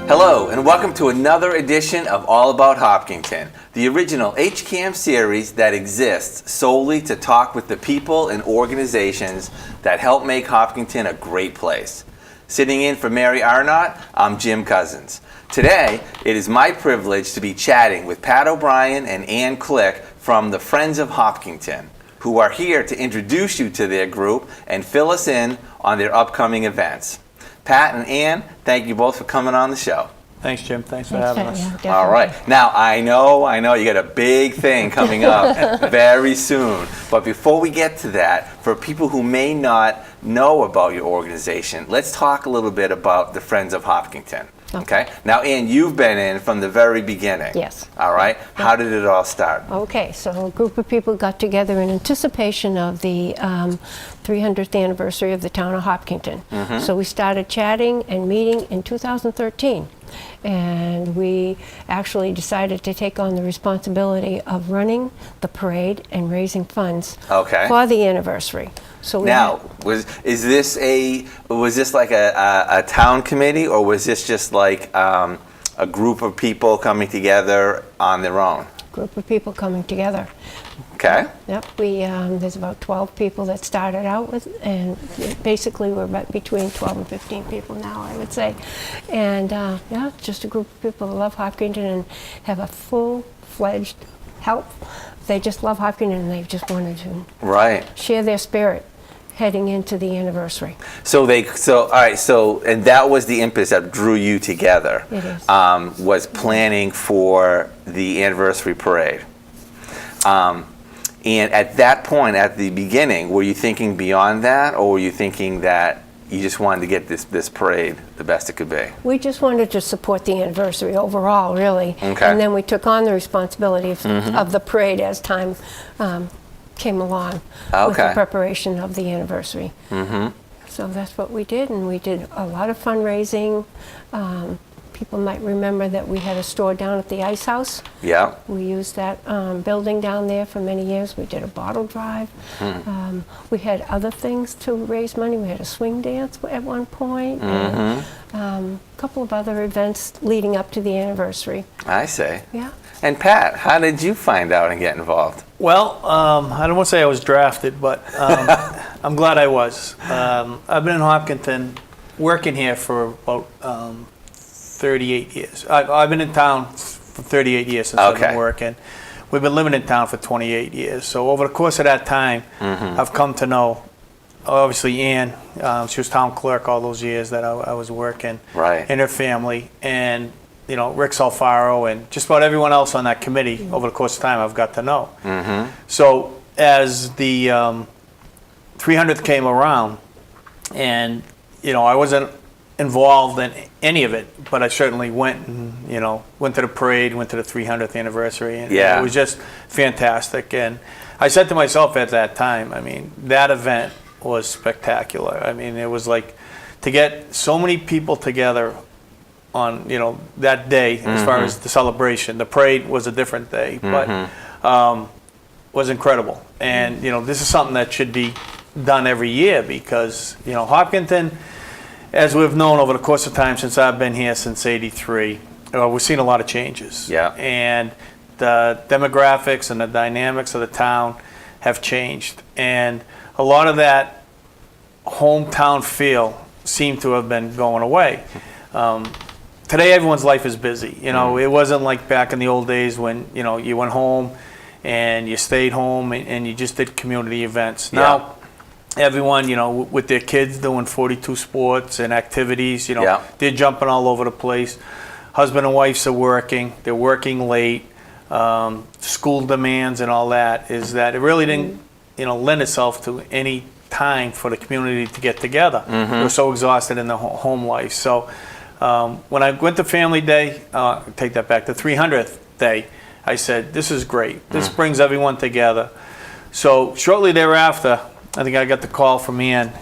Hello, and welcome to another edition of All About Hopkinton, the original HCAM series that exists solely to talk with the people and organizations that help make Hopkinton a great place. Sitting in for Mary Arnott, I'm Jim Cousins. Today, it is my privilege to be chatting with Pat O'Brien and Ann Click from the Friends of Hopkinton, who are here to introduce you to their group and fill us in on their upcoming events. Pat and Ann, thank you both for coming on the show. Thanks, Jim. Thanks for having us. Yeah, All right. Now, I know you got a big thing coming up very soon. But before we get to that, for people who may not know about your organization, let's talk a little bit about the Friends of Hopkinton. Okay. Now, Ann, you've been in from the very beginning. Yes. All right. How did it all start? Okay, so a group of people got together in anticipation of the 300th anniversary of the town of Hopkinton. So we started chatting and meeting in 2013. And we actually decided to take on the responsibility of running the parade and raising funds for the anniversary. So now, was this like a town committee, or was this just like a group of people coming together on their own? Group of people coming together. Okay. Yep. There's about 12 people that started out with, and basically we're about between 12 and 15 people now, I would say. And yeah, just a group of people that love Hopkinton and have a full-fledged help. They just love Hopkinton and they just wanted to share their spirit heading into the anniversary. So and that was the impetus that drew you together. It is. Was planning for the anniversary parade. And at that point, at the beginning, were you thinking beyond that, or were you thinking that you just wanted to get this parade the best it could be? We just wanted to support the anniversary overall, really. Okay. And then we took on the responsibility of the parade as time came along with the preparation of the anniversary. So that's what we did, and we did a lot of fundraising. People might remember that we had a store down at the Ice House. Yeah. We used that building down there for many years. We did a bottle drive. We had other things to raise money. We had a swing dance at one point, and a couple of other events leading up to the anniversary. I see. Yeah. And Pat, how did you find out and get involved? Well, I don't want to say I was drafted, but I'm glad I was. I've been in Hopkinton, working here for about 38 years. I've been in town for 38 years since I've been working. We've been living in town for 28 years. So over the course of that time, I've come to know, obviously, Ann. She was town clerk all those years that I was working. Right. And her family. And, you know, Rick Salfaro and just about everyone else on that committee over the course of time I've got to know. So as the 300th came around, and, you know, I wasn't involved in any of it, but I certainly went and, you know, went to the parade, went to the 300th anniversary, and it was just fantastic. And I said to myself at that time, I mean, that event was spectacular. I mean, it was like to get so many people together on, you know, that day as far as the celebration. The parade was a different day, but was incredible. And, you know, this is something that should be done every year because, you know, Hopkinton, as we've known over the course of time since I've been here since '83, we've seen a lot of changes. Yeah. And the demographics and the dynamics of the town have changed. And a lot of that hometown feel seemed to have been going away. Today, everyone's life is busy. You know, it wasn't like back in the old days when, you know, you went home and you stayed home and you just did community events. Now, everyone, you know, with their kids doing 42 sports and activities, you know, they're jumping all over the place. Husband and wives are working. They're working late. School demands and all that is that it really didn't, you know, lend itself to any time for the community to get together. We're so exhausted in the home life. So when I went to Family Day, take that back, the 300th day, I said, this is great. This brings everyone together. So shortly thereafter, I think I got the call from Ann.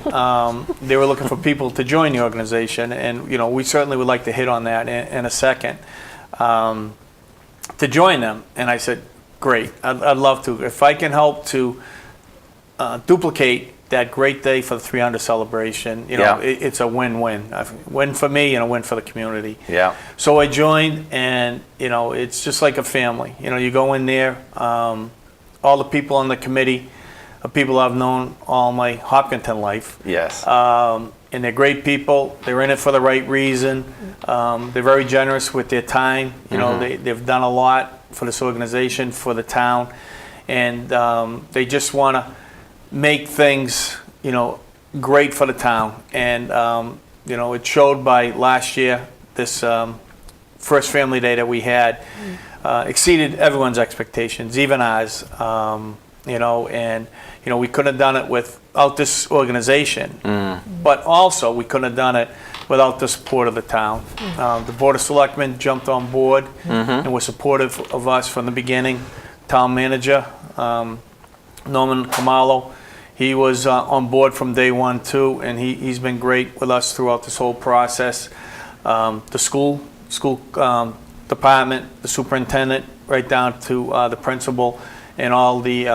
They were looking for people to join the organization, and you know we certainly would like to hit on that in a second to join them. And I said, great, I'd love to. If I can help to duplicate that great day for the 300 celebration. You know, Yeah. it's a win-win. A win for me and a win for the community. Yeah. So I joined, and you know, it's just like a family. You know, you go in there, all the people on the committee are people I've known all my Hopkinton life. Yes. And they're great people. They're in it for the right reason. They're very generous with their time. You know, they've done a lot for this organization, for the town, and they just want to make things, you know, great for the town. And you know, it showed by last year. This first family day that we had exceeded everyone's expectations, even ours. You know, and you know, we couldn't have done it without this organization, but also we couldn't have done it without the support of the town. The Board of Selectmen jumped on board and were supportive of us from the beginning. Town manager, Norman Kamalo, he was on board from day one too, and he's been great with us throughout this whole process. The school department, the superintendent, right down to the principal, and all the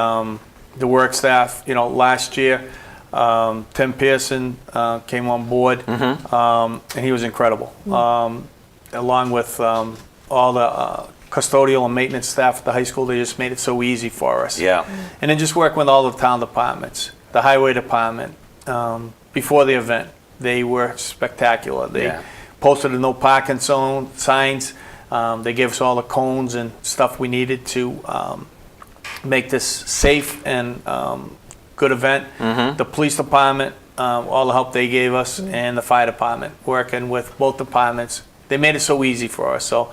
work staff. You know, last year, Tim Pearson came on board, and he was incredible. Along with all the custodial and maintenance staff at the high school, they just made it so easy for us. Yeah. And then just work with all the town departments, the highway department. Before the event, they were spectacular. They posted a no parking zone signs. They gave us all the cones and stuff we needed to make this safe and good event. The police department, all the help they gave us, and the fire department, working with both departments. They made it so easy for us. So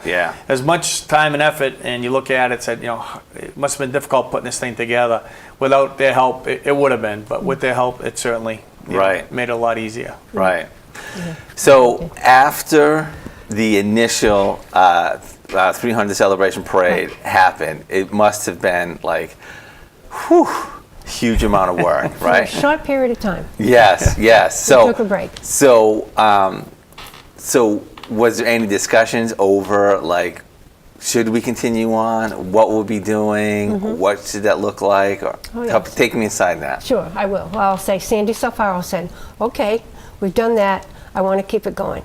as much time and effort, and you look at it, said, you know, it must have been difficult putting this thing together. Without their help, it would have been, but with their help, it certainly made it a lot easier. Right. So after the initial 300 celebration parade happened, it must have been like, whew, huge amount of work, right? For a short period of time. Yes, yes. So We took a break. So, so was there any discussions over like, should we continue on? What we'll be doing? What should that look like? Or take me inside that. Sure, I will. Well, I'll say Sandy Safaro said, okay, we've done that. I want to keep it going.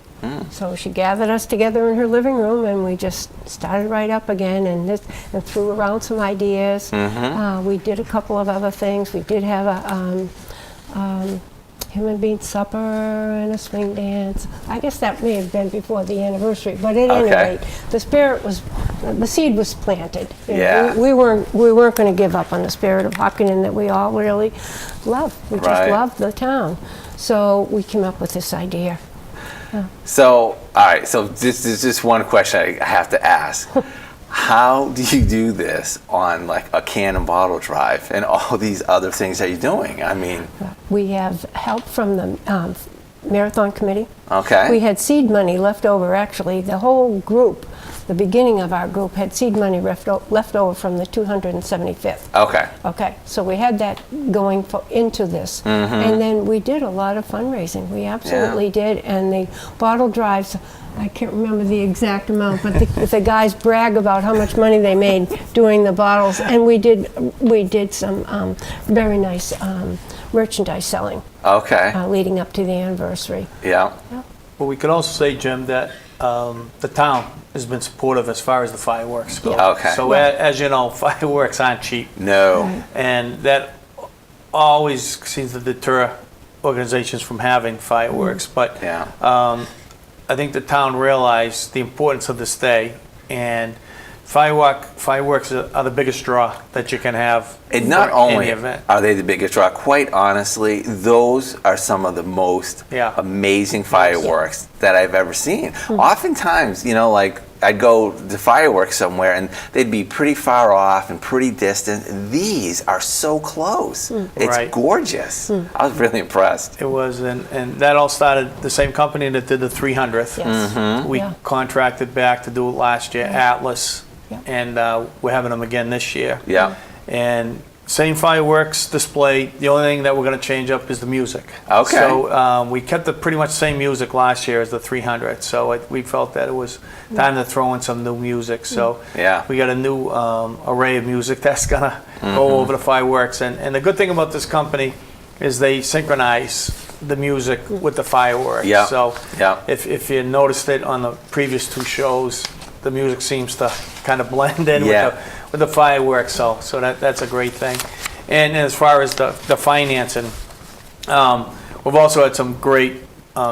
So she gathered us together in her living room, and we just started right up again and threw around some ideas. We did a couple of other things. We did have a human bean supper and a swing dance. I guess that may have been before the anniversary, but at any rate, the seed was planted. You know, we weren't going to give up on the spirit of Hopkinton that we all really love. We just love the town. So we came up with this idea. So, all right, so this is just one question I have to ask. How do you do this on like a can and bottle drive and all these other things that you're doing? I mean, we have help from the marathon committee. Okay. We had seed money left over, actually. The whole group, the beginning of our group, had seed money left over from the 275th. Okay. Okay, so we had that going into this. And then we did a lot of fundraising. We absolutely did. And the bottle drives, I can't remember the exact amount, but the guys brag about how much money they made doing the bottles. And we did some very nice merchandise selling. Okay. Leading up to the anniversary. Yeah. Well, we could also say, Jim, that the town has been supportive as far as the fireworks go. Okay. So as you know, fireworks aren't cheap. No. And that always seems to deter organizations from having fireworks. But I think the town realized the importance of this day, and fireworks are the biggest draw that you can have. And not for only any event. are they the biggest draw, quite honestly, those are some of the most amazing fireworks that I've ever seen. Oftentimes, you know, like I'd go to fireworks somewhere and they'd be pretty far off and pretty distant. These are so close. It's gorgeous. I was really impressed. It was, and that all started the same company that did the 300th. Yes. We contracted back to do it last year, Atlas, and we're having them again this year. Yeah. And same fireworks display. The only thing that we're going to change up is the music. Okay. So we kept the pretty much same music last year as the 300. So we felt that it was time to throw in some new music. So we got a new array of music that's going to go over the fireworks. And the good thing about this company is they synchronize the music with the fireworks. Yeah. So Yeah. if you noticed it on the previous two shows, the music seems to kind of blend in Yeah. with the fireworks. So that's a great thing. And as far as the financing, we've also had some great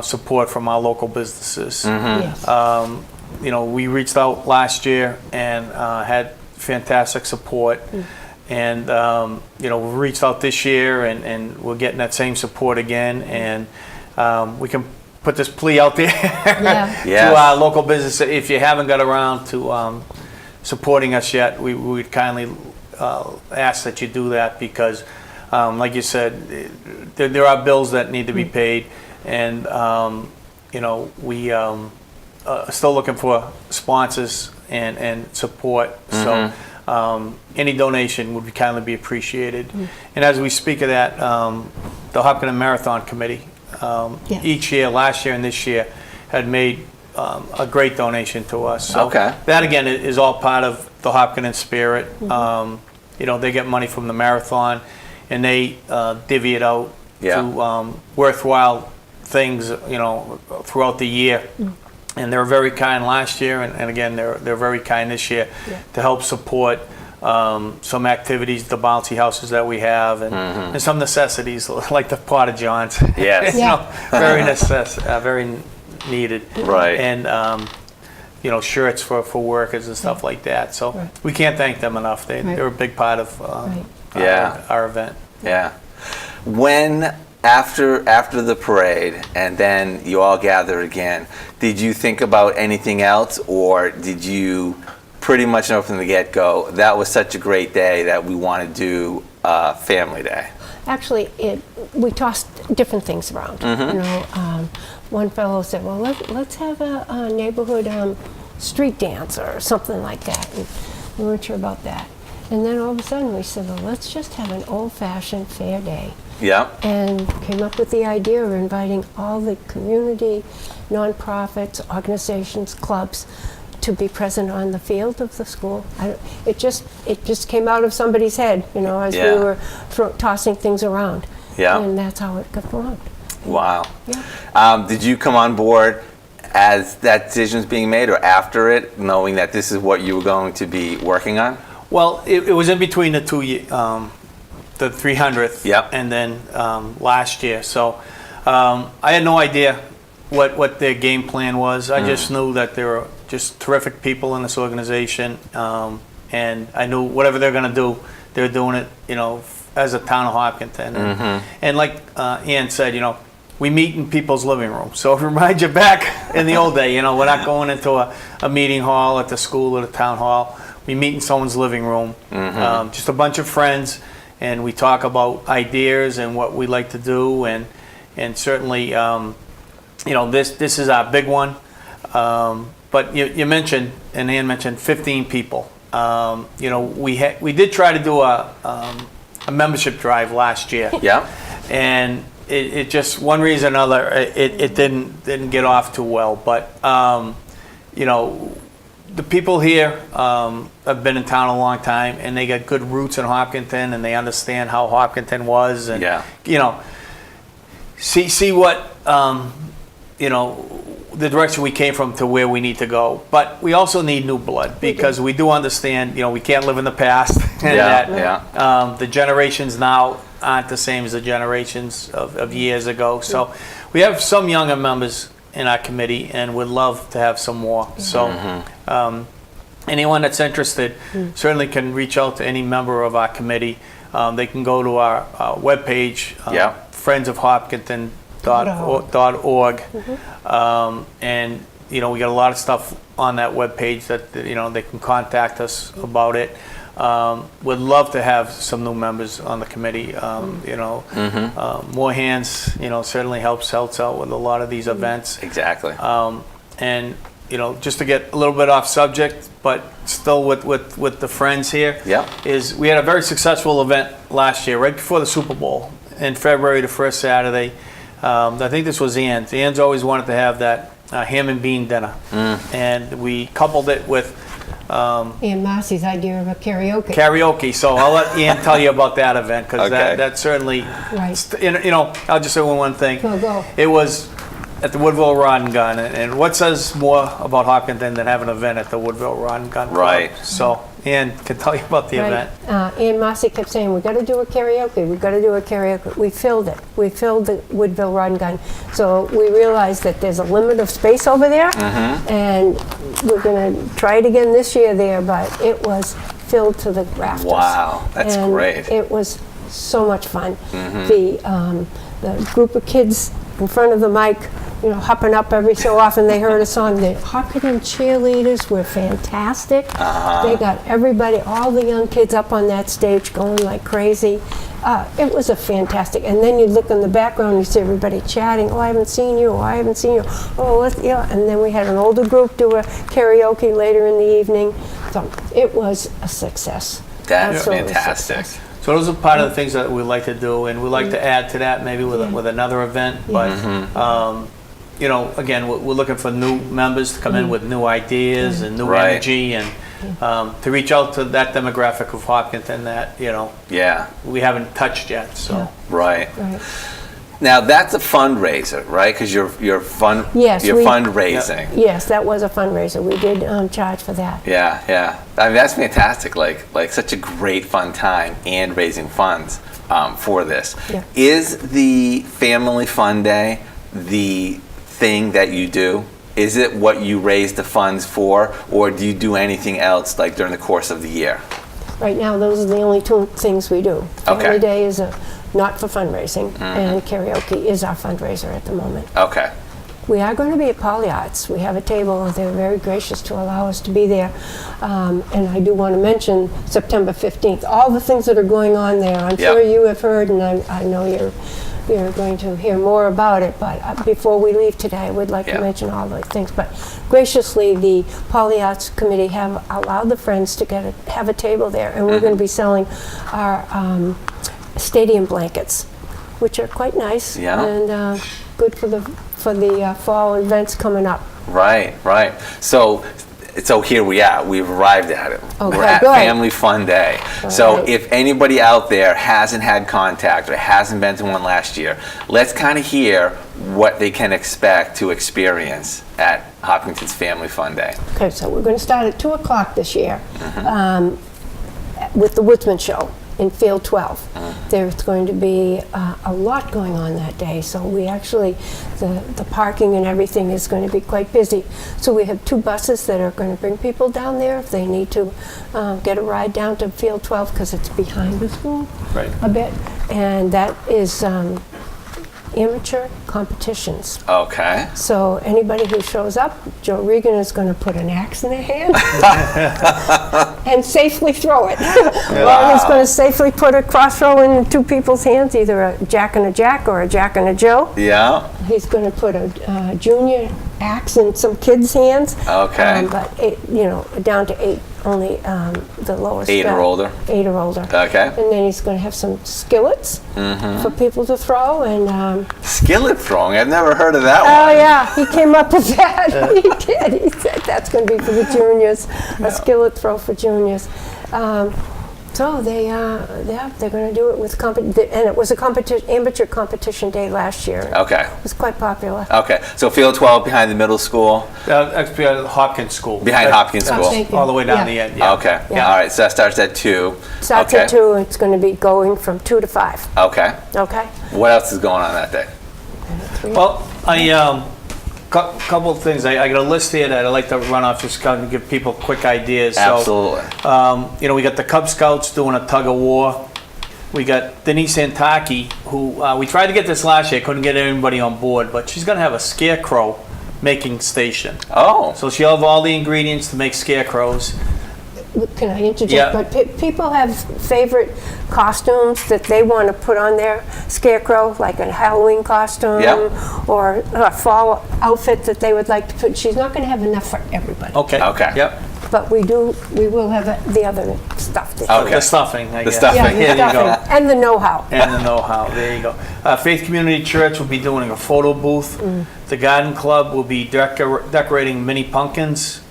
support from our local businesses. Yes. You know, we reached out last year and had fantastic support. And, you know, we reached out this year and we're getting that same support again. And we can put this plea out there Yeah. Yes. to our local business. If you haven't got around to supporting us yet, we would kindly ask that you do that because, like you said, there are bills that need to be paid. And, you know, we still looking for sponsors and support. So any donation would kindly be appreciated. And as we speak of that, the Hopkinton Marathon Committee, Yes. each year, last year and this year, had made a great donation to us. So Okay. that, again, is all part of the Hopkinton spirit. You know, they get money from the marathon, and they divvy it out Yeah. to worthwhile things, you know, throughout the year. And they were very kind last year, and again, they're very kind this year to help support some activities, the bouncy houses that we have, and some necessities like the Porta Johns. Yes. You know, very needed. Right. And you know, shirts for workers and stuff like that. So Right. we can't thank them enough. They're a big part of Right. Yeah. our event. Yeah. When after the parade and then you all gather again, did you think about anything else, or did you pretty much know from the get-go that was such a great day that we want to do Family Day? Actually, we tossed different things around. You know, one fellow said, "Well, let's have a neighborhood street dance or something like that." And we weren't sure about that. And then all of a sudden, we said, "Well, let's just have an old-fashioned fair day." Yeah. And came up with the idea of inviting all the community, nonprofits, organizations, clubs to be present on the field of the school. It just came out of somebody's head, you know, as Yeah. we were tossing things around. Yeah. And that's how it got formed. Wow. Yeah. Did you come on board as that decision was being made, or after it, knowing that this is what you were going to be working on? Well, it was in between the the 300th Yep. and then last year. So I had no idea what their game plan was. I just knew that they were just terrific people in this organization, and I knew whatever they're going to do, they're doing it, you know, as a town of Hopkinton. And like Ann said, you know, we meet in people's living rooms. So it reminds you back in the old day, you know, we're not going into a meeting hall at the school or the town hall. We meet in someone's living room, just a bunch of friends, and we talk about ideas and what we like to do, and certainly, you know, this is our big one. But you mentioned, and Ann mentioned, 15 people. You know, we did try to do a membership drive last year. Yeah. And it just, one reason or another, it didn't get off too well. But you know, the people here have been in town a long time, and they got good roots in Hopkinton, and they understand how Hopkinton was, and Yeah. you know, see what you know, the direction we came from to where we need to go. But we also need new blood, because we do understand, you know, we can't live in the past, and Yeah, that the generations now aren't the same as the generations of years ago. So we have some younger members in our committee, and would love to have some more. So anyone that's interested certainly can reach out to any member of our committee. They can go to our webpage, friendsofhopkinton.org, and you know, we got a lot of stuff on that webpage that, you know, they can contact us about it. Would love to have some new members on the committee. You know, more hands, you know, certainly helps out with a lot of these events. Exactly. And you know, just to get a little bit off subject, but still with the friends here, Yeah. is we had a very successful event last year, right before the Super Bowl in February, the first Saturday. I think this was Ann's. Ann's always wanted to have that ham and bean dinner, and we coupled it with Ian Marcy's idea of a karaoke. Karaoke. So I'll let Ian tell you about that event, because Okay. that certainly, Right. you know, I'll just say one thing. Go. It was at the Woodville Rod and Gun, and what says more about Hopkinton than having an event at the Woodville Rod and Gun Club? Right. So Ian can tell you about the Right. event. Ian Marcy kept saying, we got to do a karaoke, we got to do a karaoke. We filled it. We filled the Woodville Rod and Gun. So we realized that there's a limit of space over there, and we're going to try it again this year there, but it was filled to the rafters. Wow, that's And great. it was so much fun. The group of kids in front of the mic, you know, hopping up every so often, they heard a song. The Hopkinton cheerleaders were fantastic. They got everybody, all the young kids up on that stage going like crazy. It was a fantastic, and then you look in the background, you see everybody chatting, oh, I haven't seen you, oh, I haven't seen you, oh, let's, yeah. And then we had an older group do a karaoke later in the evening. So it was a success. That's Absolutely fantastic. success. So those are part of the things that we like to do, and we like to add to that maybe with another event. But you know, again, we're looking for new members to come in with new ideas and new Right. energy, and to reach out to that demographic of Hopkinton that, you know, Yeah, we haven't touched yet. So right. Right. Now that's a fundraiser, right? Because you're Yes, you're we- fundraising. Yes, that was a fundraiser. We did charge for that. Yeah, yeah. I mean, that's fantastic. Like such a great fun time and raising funds for this. Yeah. Is the Family Fun Day the thing that you do? Is it what you raise the funds for, or do you do anything else like during the course of the year? Right now, those are the only two things we do. Okay. Family Day is not for fundraising, and karaoke is our fundraiser at the moment. Okay. We are going to be at Polyarts. We have a table. They're very gracious to allow us to be there. And I do want to mention September 15th, all the things that are going on there. I'm Yep. sure you have heard, and I know you're going to hear more about it. But before we leave today, I would like Yeah. to mention all those things. But graciously, the Polyarts Committee have allowed the Friends to have a table there. And we're going to be selling our stadium blankets, which are quite nice Yeah. and good for the fall events coming up. Right, right. So here we are. We've arrived at it. Okay, We're at good. Family Fun Day. So right. if anybody out there hasn't had contact or hasn't been to one last year, let's kind of hear what they can expect to experience at Hopkinton's Family Fun Day. Okay, so we're going to start at 2 o'clock this year with the Woodsman Show in Field 12. There's going to be a lot going on that day, so we actually, the parking and everything is going to be quite busy. So we have 2 buses that are going to bring people down there if they need to get a ride down to Field 12, because it's behind the school Right. a bit, and that is amateur competitions. Okay. So anybody who shows up, Joe Regan is going to put an axe in their hand and safely throw it. Or he's going to safely put a crossbow in 2 people's hands, either a Jack and a Jack or a Jack and a Joe. Yeah. He's going to put a junior axe in some kids' hands. Okay. But down to 8, only the lowest. 8 or older. 8 or older. Okay. And then he's going to have some skillets for people to throw, and Skillet throwing. I've never heard of that oh one. yeah, he came up with that. He did. He said that's going to be for the juniors, a skillet throw for juniors. So they're going to do it with and it was a amateur competition day last year. Okay. It was quite popular. Okay. So Field 12 behind the middle school, Actually, Hopkins School. behind Hopkins Oh, School. thank you. All the way down Yeah. the end. Yeah. Okay. Yeah. All right. So that starts at 2. Starts okay. at 2. It's going to be going from 2 to 5. Okay. Okay. What else is going on that day? Well, couple of things. I got a list here that I like to run off, just kind of give people quick ideas. Absolutely. So, we got the Cub Scouts doing a tug of war. We got Denise Antaki, who we tried to get this last year, couldn't get anybody on board, but she's going to have a scarecrow making station. Oh. So she'll have all the ingredients to make scarecrows. Can I interject? Yeah. But people have favorite costumes that they want to put on their scarecrow, like a Halloween costume Yeah. or a fall outfit that they would like to put. She's not going to have enough for everybody. Okay. Okay. Yep. But we will have the other stuff. That Okay. The stuffing, I The guess. stuffing. Yeah, Here the you go. stuffing and the know-how. And the know-how. There you go. Faith Community Church will be doing a photo booth. The Garden Club will be decorating mini pumpkins.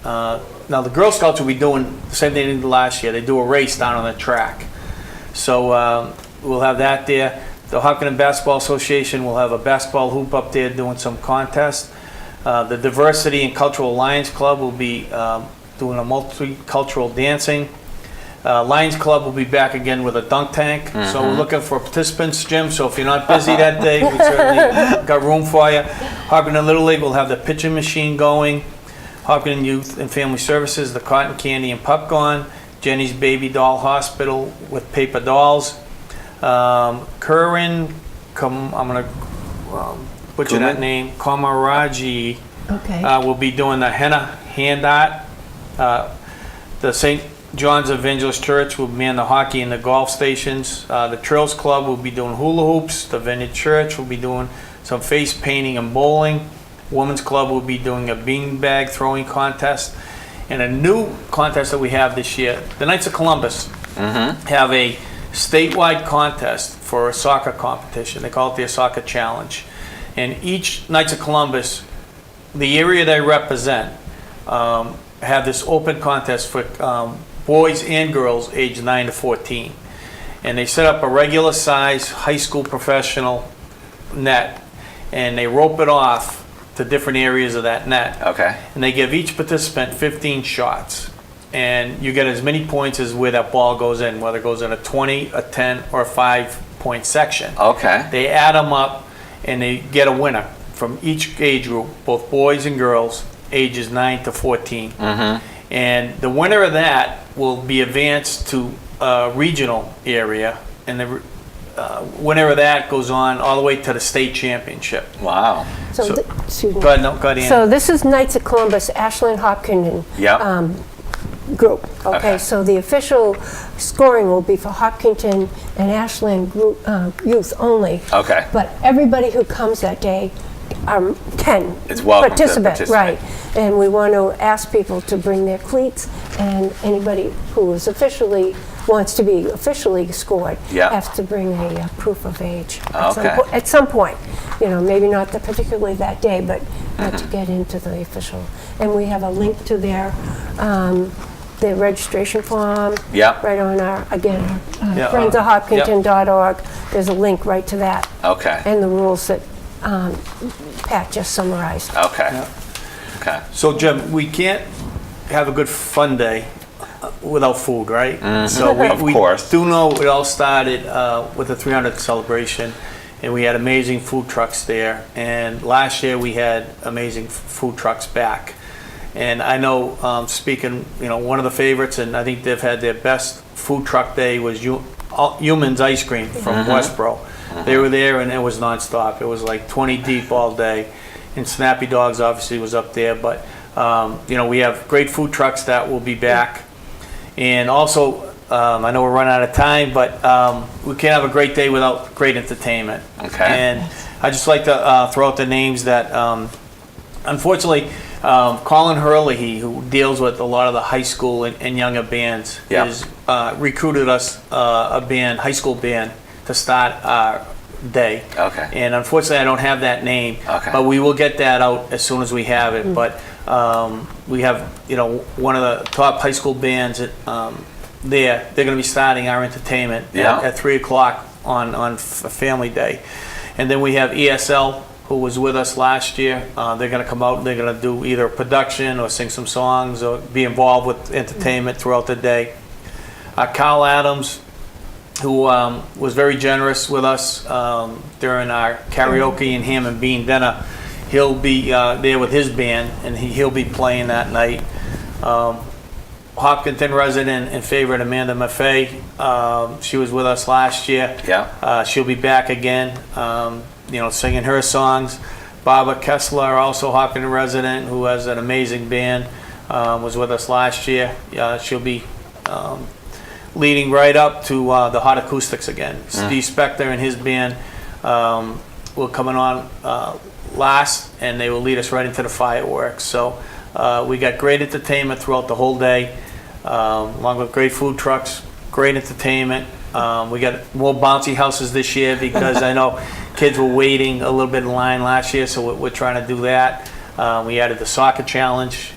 now the Girl Scouts will be doing the same thing they did last year. They do a race down on the track. So we'll have that there. The Hopkinton Basketball Association will have a basketball hoop up there doing some contests. The Diversity and Cultural Lions Club will be doing a multicultural dancing. Lions Club will be back again with a dunk tank. So we're looking for participants, Jim. So if you're not busy that day, we certainly got room for you. Hopkinton Little League will have the pitching machine going. Hopkinton Youth and Family Services, the cotton candy and popcorn. Jenny's Baby Doll Hospital with paper dolls. Curran, I'm going to butcher that name, Kamaraji, will be doing the henna hand art. The St. John's Evangelist Church will man the hockey and the golf stations. The Trails Club will be doing hula hoops. The Vineyard Church will be doing some face painting and bowling. Women's Club will be doing a beanbag throwing contest. And a new contest that we have this year, the Knights of Columbus have a statewide contest for a soccer competition. They call it the Soccer Challenge. And each Knights of Columbus, the area they represent, have this open contest for boys and girls aged 9 to 14. And they set up a regular size high school professional net, and they rope it off to different areas of that net. Okay. And they give each participant 15 shots. And you get as many points as where that ball goes in, whether it goes in a 20, a 10, or a 5-point section. Okay. They add them up, and they get a winner from each age group, both boys and girls, ages 9 to 14. And the winner of that will be advanced to a regional area, and the winner of that goes on all the way to the state championship. Wow. Excuse me. Go ahead, no, go ahead, Ann. So this is Knights of Columbus, Ashland Hopkinton group. Okay, so the official scoring will be for Hopkinton and Ashland group, youth only. Okay. But everybody who comes that day, 10 It's welcome to participants, participate. right? And we want to ask people to bring their cleats, and anybody who is wants to be officially scored has to bring a proof of age at some point. You know, maybe not particularly that day, but to get into the official. And we have a link to their registration form right on our friends of Hopkinton.org. There's a link right to that. Okay. And the rules that Pat just summarized. Okay. Okay. So, Jim, we can't have a good fun day without food, right? So we do know it all started with the 300th celebration, and we had amazing food trucks there. And last year we had amazing food trucks back. And I know, speaking, one of the favorites, and I think they've had their best food truck day was Human's Ice Cream from Westboro. They were there, and it was nonstop. It was like 20 deep all day. And Snappy Dogs obviously was up there, but we have great food trucks that will be back. And also, I know we're running out of time, but we can't have a great day without great entertainment. Okay. And I'd just like to throw out the names that, unfortunately, Colin Hurley, who deals with a lot of the high school and younger bands, has recruited us a band, high school band, to start our day. Okay. And unfortunately, I don't have that name, but we will get that out as soon as we have it. But we have, one of the top high school bands they're going to be starting our entertainment at 3 o'clock on Family Day. And then we have ESL, who was with us last year. They're going to come out and they're going to do either production or sing some songs or be involved with entertainment throughout the day. Carl Adams, who was very generous with us during our karaoke and ham and bean dinner. He'll be there with his band, and he'll be playing that night. Hopkinton resident and favorite Amanda Maffei, she was with us last year. She'll be back again, singing her songs. Barbara Kessler, also Hopkinton resident, who has an amazing band, was with us last year. She'll be leading right up to the Hot Acoustics again. Steve Spector and his band will come on last, and they will lead us right into the fireworks. So we got great entertainment throughout the whole day, along with great food trucks, great entertainment. We got more bouncy houses this year because I know kids were waiting a little bit in line last year, so we're trying to do that. We added the soccer challenge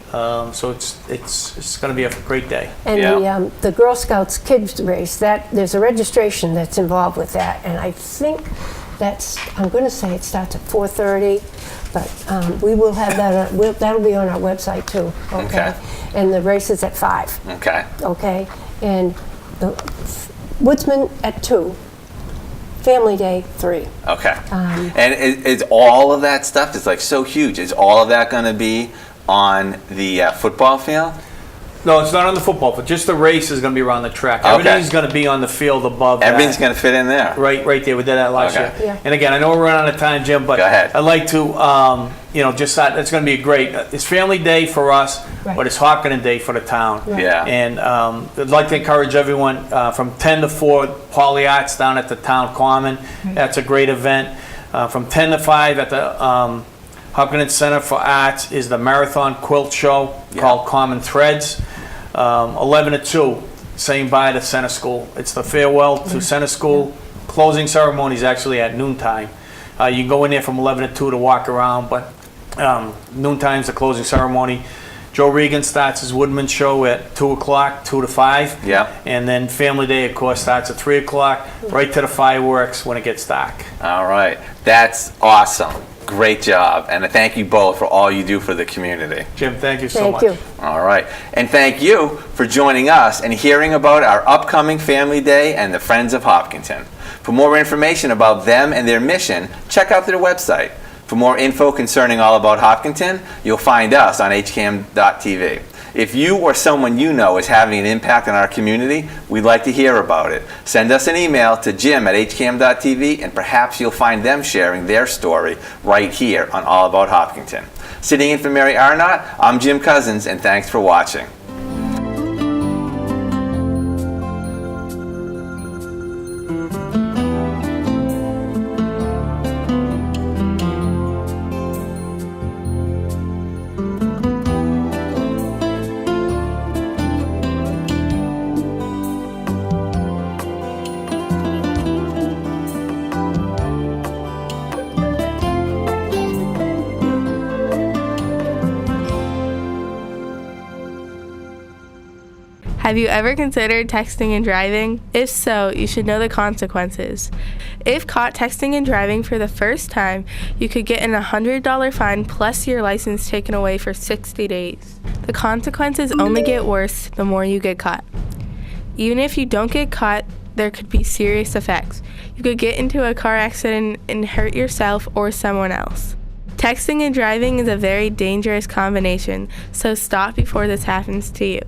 So it's going to be a great day. And Yeah. the Girl Scouts Kids Race, there's a registration that's involved with that, and I think I'm going to say it starts at 4:30, but we will have that. That'll be on our website too. Okay. And the race is at 5. Okay. Okay. And the Woodsman at 2. Family Day 3. Okay. And is all of that stuff, it's like so huge, is all of that going to be on the football field? No, it's not on the football field. Just the race is going to be around the track. Okay. Everything's going to be on the field above. Everything's going to fit in there. Right there. We did that last Okay. year. Yeah. And again, I know we're running out of time, Jim, but Go ahead. I'd like to, just that it's going to be great. It's Family Day for us, Right. but it's Hopkinton Day for the town. Right. Yeah. And I'd like to encourage everyone from 10 to 4, Poly Arts down at the Town Common. That's a great event. From 10 to 5 at the Hopkinton Center for Arts is the Marathon Quilt Show called Common Threads. 11 to 2, same by the Center School. It's the farewell to Center School. Closing ceremony is actually at noontime. You can go in there from 11 to 2 to walk around, but noontime's the closing ceremony. Joe Regan starts his Woodman show at 2 o'clock, 2 to 5. Yeah. And then Family Day, of course, starts at 3 o'clock, right to the fireworks when it gets dark. All right. That's awesome. Great job. And thank you both for all you do for the community. Jim, thank you so much. Thank you. All right. And thank you for joining us and hearing about our upcoming Family Day and the Friends of Hopkinton. For more information about them and their mission, check out their website. For more info concerning All About Hopkinton, you'll find us on hcam.tv. If you or someone you know is having an impact on our community, we'd like to hear about it. Send us an email to jim@hcam.tv and perhaps you'll find them sharing their story right here on All About Hopkinton. Sitting in for Mary Arnott, I'm Jim Cousins, and thanks for watching. Have you ever considered texting and driving? If so, you should know the consequences. If caught texting and driving for the first time, you could get an $100 fine plus your license taken away for 60 days. The consequences only get worse the more you get caught. Even if you don't get caught, there could be serious effects. You could get into a car accident and hurt yourself or someone else. Texting and driving is a very dangerous combination, so stop before this happens to you.